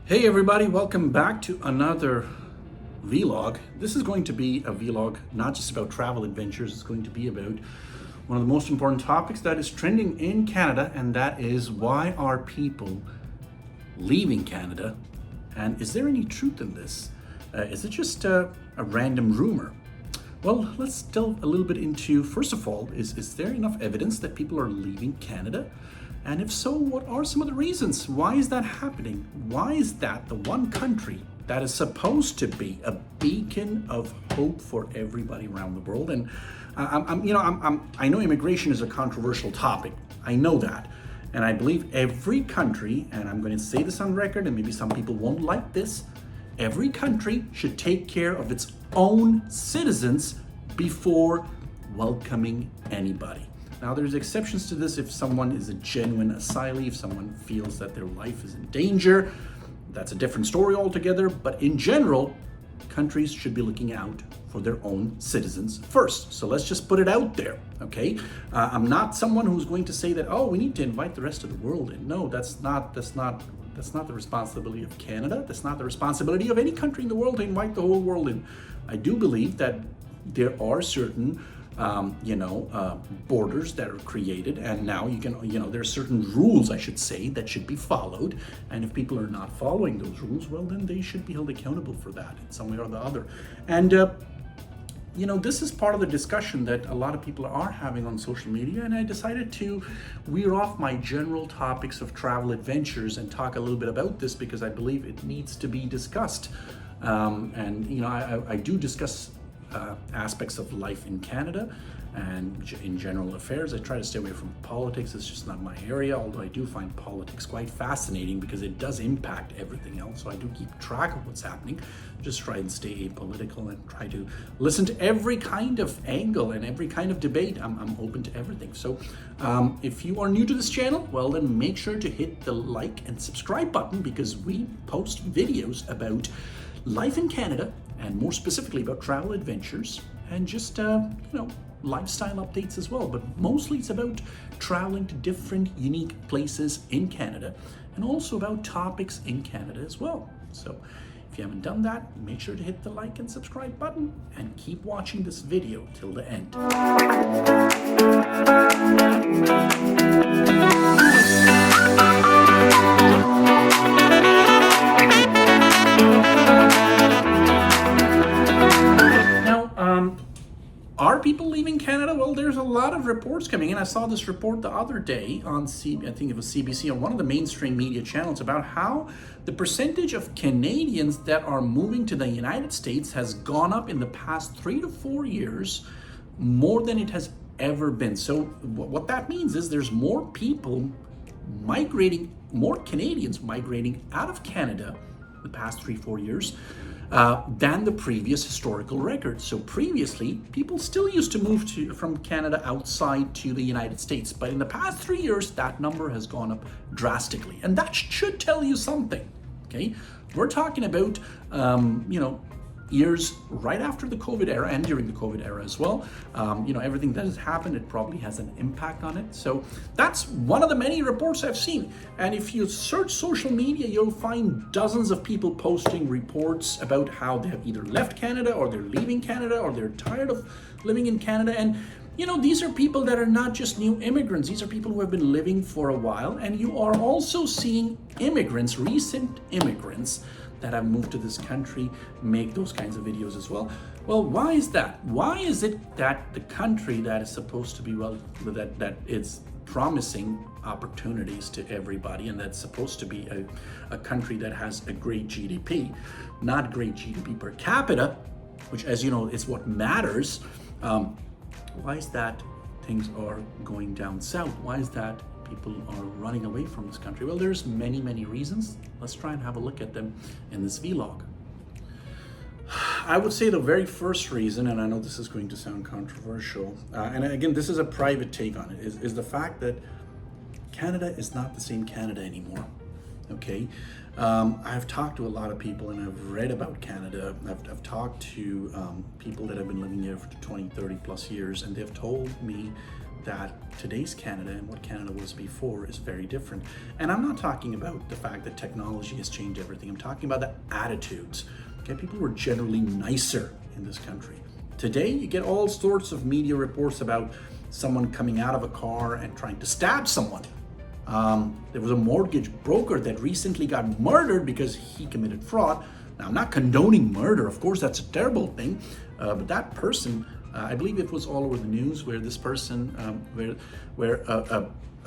Hey everybody, welcome back to another vlog. This is going to be a vlog not just about travel adventures, it's going to be about one of the most important topics that is trending in Canada, and that is why are people leaving Canada, and is there any truth in this? Is it just a random rumor? Well, let's delve a little bit into, first of all, is there enough evidence that people are leaving Canada? And if so, what are some of the reasons? Why is that happening? Why is that the one country that is supposed to be a beacon of hope for everybody around the world? And I know immigration is a controversial topic. I know that. And I believe every country, and I'm going to say this on record, and maybe some people won't like this, every country should take care of its own citizens before welcoming anybody. Now, there's exceptions to this if someone is a genuine asylee, if someone feels that their life is in danger. That's a different story altogether. But in general, countries should be looking out for their own citizens first. So let's just put it out there, okay? I'm not someone who's going to say that, oh, we need to invite the rest of the world in. No, that's not the responsibility of Canada. That's not the responsibility of any country in the world to invite the whole world in. I do believe that there are certain borders that are created, and now there are certain rules, I should say, that should be followed. And if people are not following those rules, well, then they should be held accountable for that in some way or the other. And this is part of the discussion that a lot of people are having on social media, and I decided to weir off my general topics of travel adventures and talk a little bit about this because I believe it needs to be discussed. I do discuss aspects of life in Canada and in general affairs. I try to stay away from politics. It's just not my area, although I do find politics quite fascinating because it does impact everything else. So I do keep track of what's happening. Just try and stay apolitical and try to listen to every kind of angle and every kind of debate. I'm open to everything. So if you are new to this channel, well, then make sure to hit the like and subscribe button because we post videos about life in Canada, and more specifically about travel adventures and just, lifestyle updates as well. But mostly it's about traveling to different unique places in Canada and also about topics in Canada as well. So if you haven't done that, make sure to hit the like and subscribe button and keep watching this video till the end. Are people leaving Canada? Well, there's a lot of reports coming in. I saw this report the other day on I think it was CBC, on one of the mainstream media channels, about how the percentage of Canadians that are moving to the United States has gone up in the past 3 to 4 years, more than it has ever been. So what that means is there's more people migrating, more Canadians migrating out of Canada the past 3-4 years than the previous historical record. So previously, people still used to move from Canada outside to the United States. But in the past 3 years, that number has gone up drastically. And that should tell you something, okay? We're talking about, years right after the COVID era and during the COVID era as well. Everything that has happened, it probably has an impact on it. So that's one of the many reports I've seen. And if you search social media, you'll find dozens of people posting reports about how they have either left Canada or they're leaving Canada or they're tired of living in Canada. And these are people that are not just new immigrants. These are people who have been living for a while. And you are also seeing immigrants, recent immigrants, that have moved to this country make those kinds of videos as well. Well, why is that? Why is it that the country that is supposed to be, that is promising opportunities to everybody and that's supposed to be a country that has a great GDP, not great GDP per capita, which, as you know, is what matters, why is that things are going down south? Why is that people are running away from this country? Well, there's many, many reasons. Let's try and have a look at them in this vlog. I would say the very first reason, and I know this is going to sound controversial, and again, this is a private take on it, is the fact that Canada is not the same Canada anymore, okay? I've talked to a lot of people and I've read about Canada. I've talked to people that have been living here for 20, 30 plus years, and they've told me that today's Canada and what Canada was before is very different. And I'm not talking about the fact that technology has changed everything. I'm talking about the attitudes. Okay, people were generally nicer in this country. Today, you get all sorts of media reports about someone coming out of a car and trying to stab someone. There was a mortgage broker that recently got murdered because he committed fraud. Now, I'm not condoning murder. Of course, that's a terrible thing. But that person, I believe it was all over the news where this person, where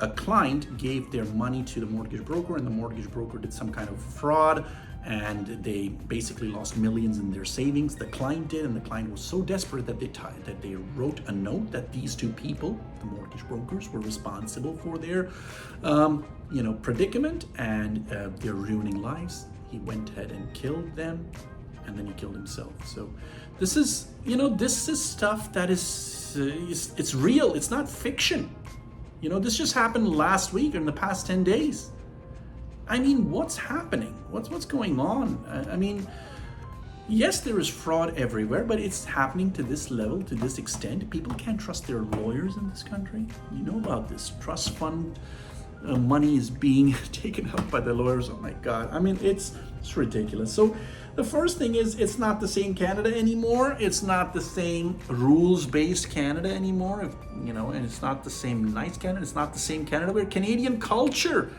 a client gave their money to the mortgage broker, and the mortgage broker did some kind of fraud, and they basically lost millions in their savings. The client did, and the client was so desperate that they wrote a note that these two people, the mortgage brokers, were responsible for their predicament, and they're ruining lives. He went ahead and killed them, and then he killed himself. So this is stuff that is it's real. It's not fiction. This just happened last week or in the past 10 days. I mean, what's happening? What's going on? I mean, yes, there is fraud everywhere, but it's happening to this level, to this extent. People can't trust their lawyers in this country. You know about this trust fund money is being taken up by the lawyers. Oh my God. I mean, it's ridiculous. So the first thing is, it's not the same Canada anymore. It's not the same rules-based Canada anymore, and it's not the same nice Canada. It's not the same Canada where Canadian culture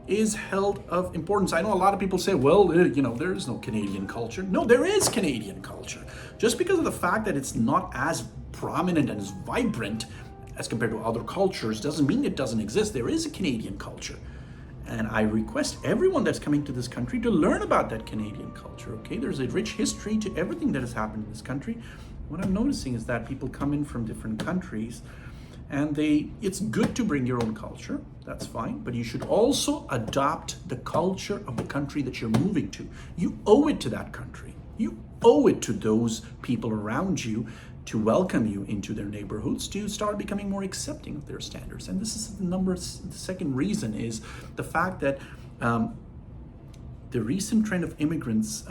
is held of importance. I know a lot of people say, well, there is no Canadian culture. No, there is Canadian culture. Just because of the fact that it's not as prominent and as vibrant as compared to other cultures doesn't mean it doesn't exist. There is a Canadian culture. And I request everyone that's coming to this country to learn about that Canadian culture, okay? There's a rich history to everything that has happened in this country. What I'm noticing is that people come in from different countries, and it's good to bring your own culture, that's fine, but you should also adopt the culture of the country that you're moving to. You owe it to that country. You owe it to those people around you to welcome you into their neighborhoods, to start becoming more accepting of their standards. And this is the second reason is the fact that the recent trend of immigrants,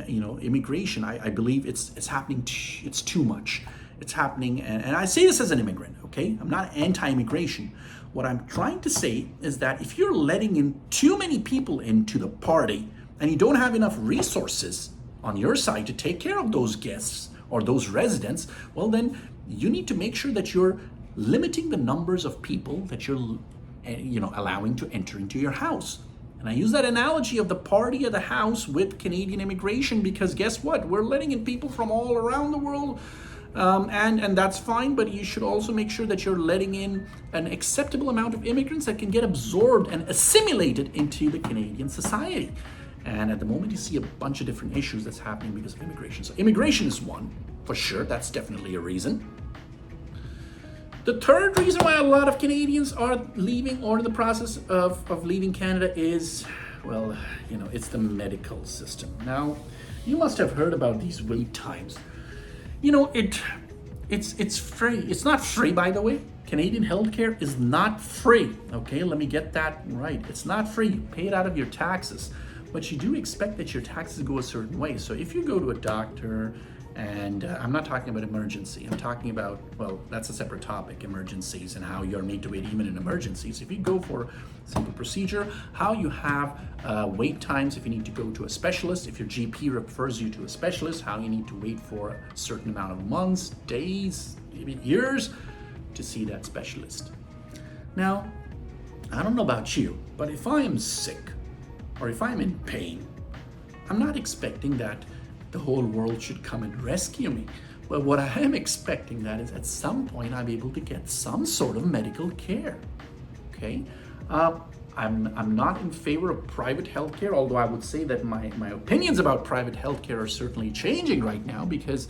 immigration, I believe it's happening, it's too much. It's happening, and I say this as an immigrant, okay? I'm not anti-immigration. What I'm trying to say is that if you're letting in too many people into the party and you don't have enough resources on your side to take care of those guests or those residents, well then you need to make sure that you're limiting the numbers of people that you're allowing to enter into your house. And I use that analogy of the party of the house with Canadian immigration because guess what? We're letting in people from all around the world. And that's fine, but you should also make sure that you're letting in an acceptable amount of immigrants that can get absorbed and assimilated into the Canadian society. And at the moment, you see a bunch of different issues that's happening because of immigration. So immigration is one, for sure. That's definitely a reason. The third reason why a lot of Canadians are leaving or in the process of leaving Canada is, well, it's the medical system. Now, you must have heard about these wait times. It's free. It's not free, by the way. Canadian healthcare is not free. Okay, let me get that right. It's not free. You pay it out of your taxes, but you do expect that your taxes go a certain way. So if you go to a doctor, and I'm not talking about emergency. I'm talking about, well, that's a separate topic, emergencies and how you're made to wait even in emergencies. If you go for a simple procedure, how you have wait times if you need to go to a specialist, if your GP refers you to a specialist, how you need to wait for a certain amount of months, days, maybe years to see that specialist. Now, I don't know about you, but if I am sick or if I'm in pain, I'm not expecting that the whole world should come and rescue me. But what I am expecting that is at some point I'm able to get some sort of medical care, okay? I'm not in favor of private healthcare, although I would say that my opinions about private healthcare are certainly changing right now because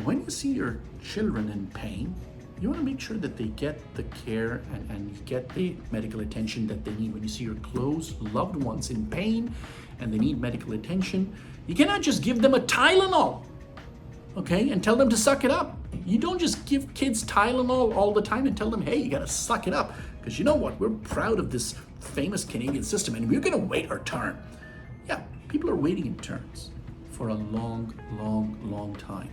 when you see your children in pain, you want to make sure that they get the care and get the medical attention that they need. When you see your close loved ones in pain and they need medical attention, you cannot just give them a Tylenol, okay, and tell them to suck it up. You don't just give kids Tylenol all the time and tell them, hey, you gotta suck it up. Because you know what? We're proud of this famous Canadian system and we're gonna wait our turn. Yeah, people are waiting in turns for a long, long, long time.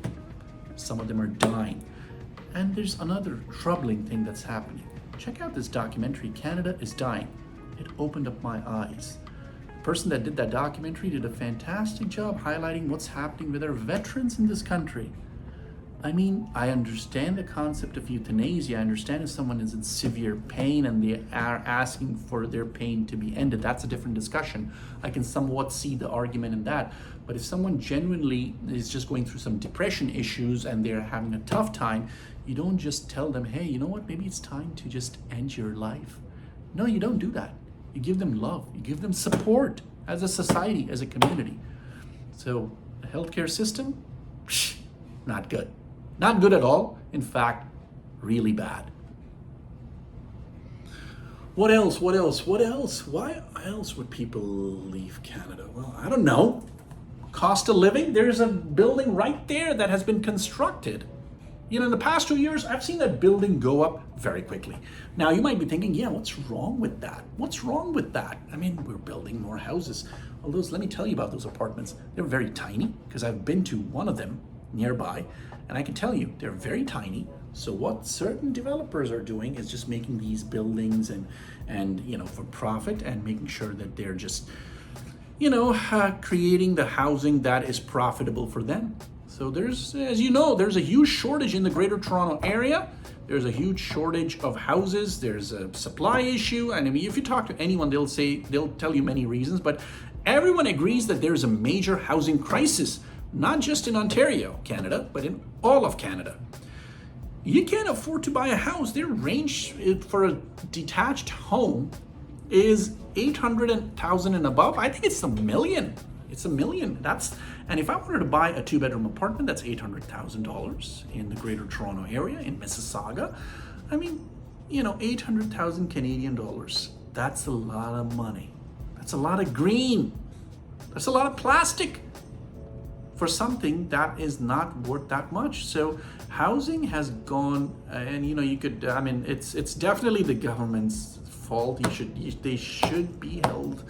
Some of them are dying. And there's another troubling thing that's happening. check out this documentary, Canada is Dying. It opened up my eyes. The person that did that documentary did a fantastic job highlighting what's happening with our veterans in this country. I mean, I understand the concept of euthanasia. I understand if someone is in severe pain and they are asking for their pain to be ended. That's a different discussion. I can somewhat see the argument in that. But if someone genuinely is just going through some depression issues and they're having a tough time, you don't just tell them, hey, you know what, maybe it's time to just end your life. No, you don't do that. You give them love. You give them support as a society, as a community. So the healthcare system, not good. Not good at all. In fact, really bad. What else? Why else would people leave Canada? Well, I don't know. Cost of living? There's a building right there that has been constructed. You know, in the past 2 years, I've seen that building go up very quickly. Now, you might be thinking, yeah, what's wrong with that? What's wrong with that? I mean, we're building more houses. Although, let me tell you about those apartments. They're very tiny, because I've been to one of them nearby, and I can tell you, they're very tiny. So what certain developers are doing is just making these buildings and you know, for profit, and making sure that they're just, you know, creating the housing that is profitable for them. So there's, as you know, there's a huge shortage in the Greater Toronto area. There's a huge shortage of houses. There's a supply issue. And I mean, if you talk to anyone, they'll tell you many reasons, but everyone agrees that there's a major housing crisis, not just in Ontario, Canada, but in all of Canada. You can't afford to buy a house. Their range for a detached home is 800,000 and above. I think it's a million. It's a million. And if I wanted to buy a 2-bedroom apartment, that's $800,000 in the Greater Toronto area, in Mississauga. I mean, you know, 800,000 Canadian dollars. That's a lot of money. That's a lot of green. That's a lot of plastic for something that is not worth that much. So housing has gone, and you know, you could, I mean, it's definitely the government's fault. They should be held,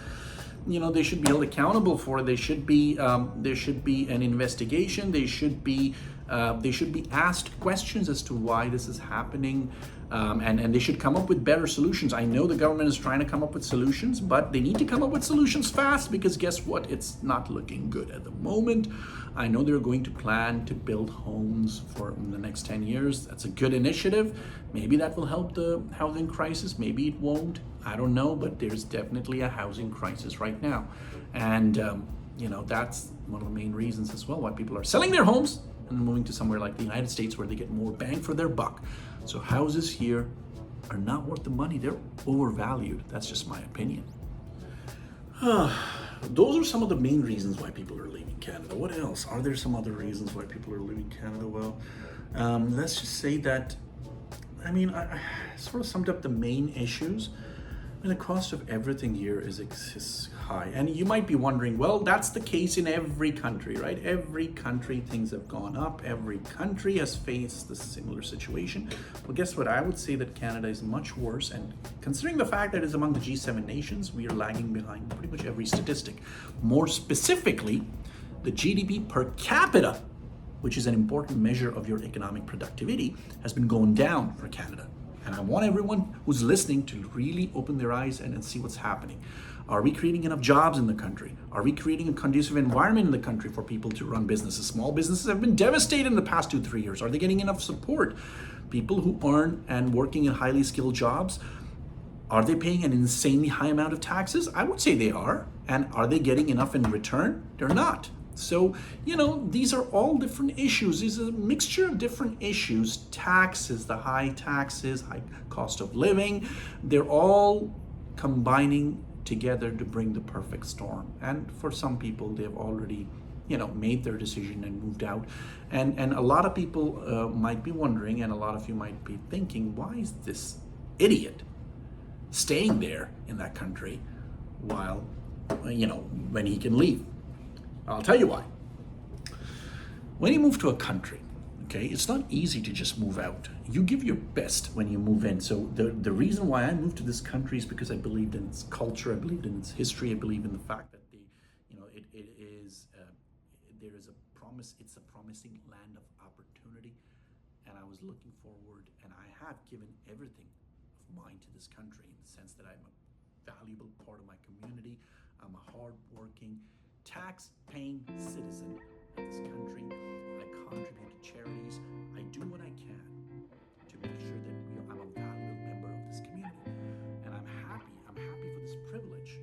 you know, they should be held accountable for it. There should be an investigation. They should be asked questions as to why this is happening, and they should come up with better solutions. I know the government is trying to come up with solutions, but they need to come up with solutions fast, because guess what? It's not looking good at the moment. I know they're going to plan to build homes for the next 10 years. That's a good initiative. Maybe that will help the housing crisis. Maybe it won't. I don't know, but there's definitely a housing crisis right now. And, you know, that's one of the main reasons as well why people are selling their homes and moving to somewhere like the United States, where they get more bang for their buck. So houses here are not worth the money. They're overvalued. That's just my opinion. Those are some of the main reasons why people are leaving Canada. What else? Are there some other reasons why people are leaving Canada? Well, let's just say that, I mean, I sort of summed up the main issues. I mean, the cost of everything here is high. And you might be wondering, well, that's the case in every country, right? Every country, things have gone up. Every country has faced this similar situation. Well, guess what? I would say that Canada is much worse. And considering the fact that it's among the G7 nations, we are lagging behind pretty much every statistic. More specifically, the GDP per capita, which is an important measure of your economic productivity, has been going down for Canada. And I want everyone who's listening to really open their eyes and see what's happening. Are we creating enough jobs in the country? Are we creating a conducive environment in the country for people to run businesses? Small businesses have been devastated in the past 2-3 years. Are they getting enough support? People who earn and working in highly skilled jobs, are they paying an insanely high amount of taxes? I would say they are. And are they getting enough in return? They're not. So, you know, these are all different issues. These are a mixture of different issues. Taxes, the high taxes, high cost of living, they're all combining together to bring the perfect storm. And for some people, they've already, you know, made their decision and moved out. And a lot of people might be wondering, and a lot of you might be thinking, why is this idiot staying there in that country while, you know, when he can leave? I'll tell you why. When you move to a country, okay, it's not easy to just move out. You give your best when you move in. So the reason why I moved to this country is because I believed in its culture, I believed in its history, I believe in the fact that it is there is a promise. It's a promising land of opportunity, and I was looking forward, and I have given everything of mine to this country, in the sense that I'm a valuable part of my community. I'm a hard-working, tax-paying citizen of this country. I contribute to charities. I do what I can to make sure that I'm a valuable member of this community. And I'm happy for this privilege.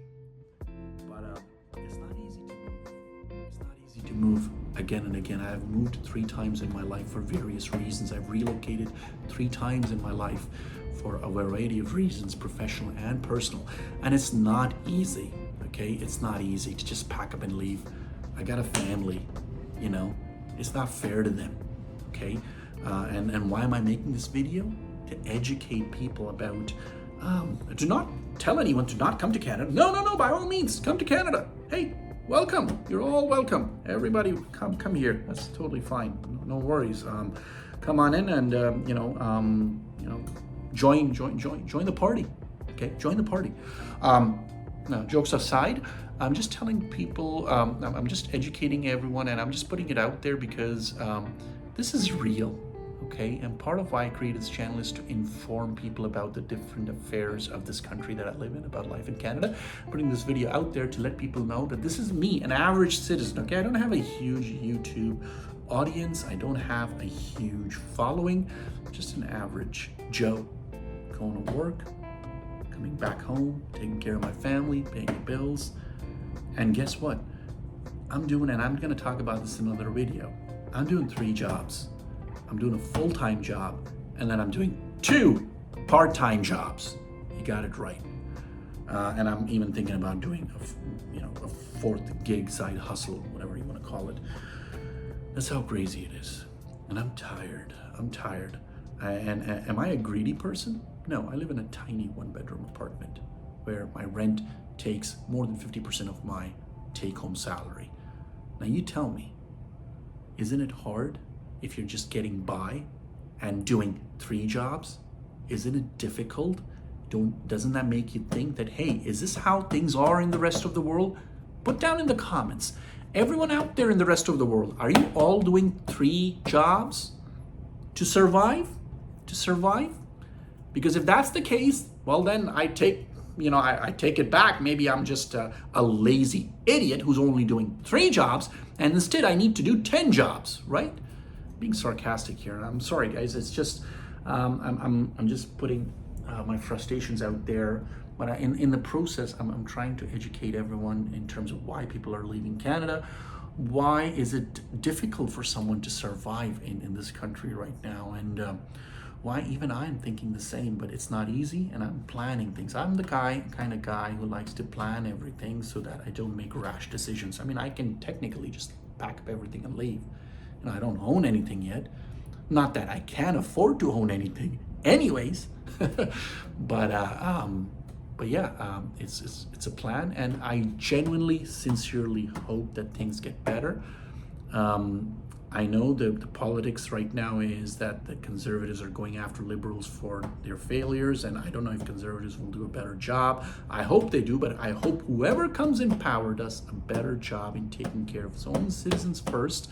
But it's not easy to move. It's not easy to move again and again. I've moved 3 times in my life for various reasons. I've relocated 3 times in my life for a variety of reasons, professional and personal. And it's not easy, okay? It's not easy to just pack up and leave. I got a family, you know? It's not fair to them, okay? And why am I making this video? To educate people about, do not tell anyone to not come to Canada. No, by all means, come to Canada. Hey, welcome. You're all welcome. Everybody come here. That's totally fine. No worries. Come on in and, join the party. Okay, join the party. Now, jokes aside, I'm just telling people, I'm just educating everyone, and I'm just putting it out there because this is real. Okay, and part of why I created this channel is to inform people about the different affairs of this country that I live in, about life in Canada. Putting this video out there to let people know that this is me, an average citizen, okay? I don't have a huge YouTube audience. I don't have a huge following. Just an average Joe, going to work, coming back home, taking care of my family, paying the bills. And guess what? I'm doing, and I'm gonna talk about this in another video, I'm doing 3 jobs. I'm doing a full-time job, and then I'm doing 2 part-time jobs. You got it right. And I'm even thinking about doing a 4th gig, side hustle, whatever you want to call it. That's how crazy it is. And I'm tired. And am I a greedy person? No, I live in a tiny 1-bedroom apartment where my rent takes more than 50% of my take-home salary. Now you tell me, isn't it hard if you're just getting by and doing 3 jobs? Isn't it difficult? Doesn't that make you think that, hey, is this how things are in the rest of the world? Put down in the comments. Everyone out there in the rest of the world, are you all doing 3 jobs to survive? Because if that's the case, well then I take it back. Maybe I'm just a lazy idiot who's only doing 3 jobs, and instead I need to do 10 jobs, right? Being sarcastic here. I'm sorry, guys. It's just I'm just putting my frustrations out there. But in the process, I'm trying to educate everyone in terms of why people are leaving Canada. Why is it difficult for someone to survive in this country right now? And why even I'm thinking the same, but it's not easy, and I'm planning things. I'm the kind of guy who likes to plan everything so that I don't make rash decisions. I mean, I can technically just pack up everything and leave. You know, I don't own anything yet. Not that I can't afford to own anything anyways. But yeah, it's a plan, and I genuinely, sincerely hope that things get better. I know the politics right now is that the Conservatives are going after Liberals for their failures, and I don't know if Conservatives will do a better job. I hope they do, but I hope whoever comes in power does a better job in taking care of its own citizens first,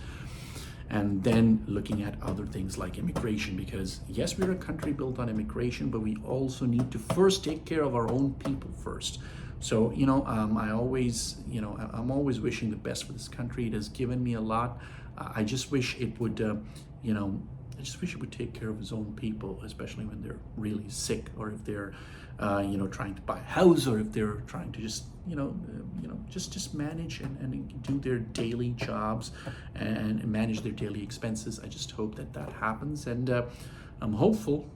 and then looking at other things like immigration, because yes, we're a country built on immigration, but we also need to first take care of our own people first. So, I'm always wishing the best for this country. It has given me a lot. I just wish it would, take care of its own people, especially when they're really sick, or if they're, trying to buy a house, or if they're trying to just, just manage and do their daily jobs and manage their daily expenses. I just hope that happens, and I'm hopeful.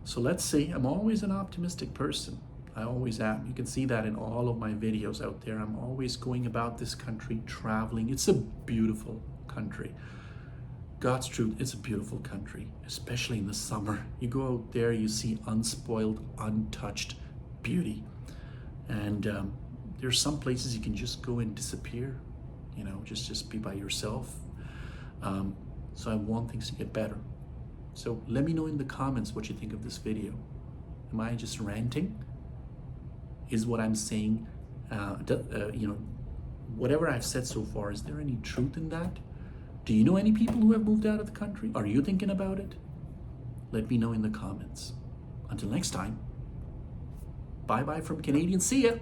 So let's see. I'm always an optimistic person. I always am. You can see that in all of my videos out there. I'm always going about this country, traveling. It's a beautiful country. God's truth, it's a beautiful country, especially in the summer. You go out there, you see unspoiled, untouched beauty. And there's some places you can just go and disappear, just be by yourself. So I want things to get better. So let me know in the comments what you think of this video. Am I just ranting? Is what I'm saying, whatever I've said so far, is there any truth in that? Do you know any people who have moved out of the country? Are you thinking about it? Let me know in the comments. Until next time, Bye-bye from Canadian. See ya.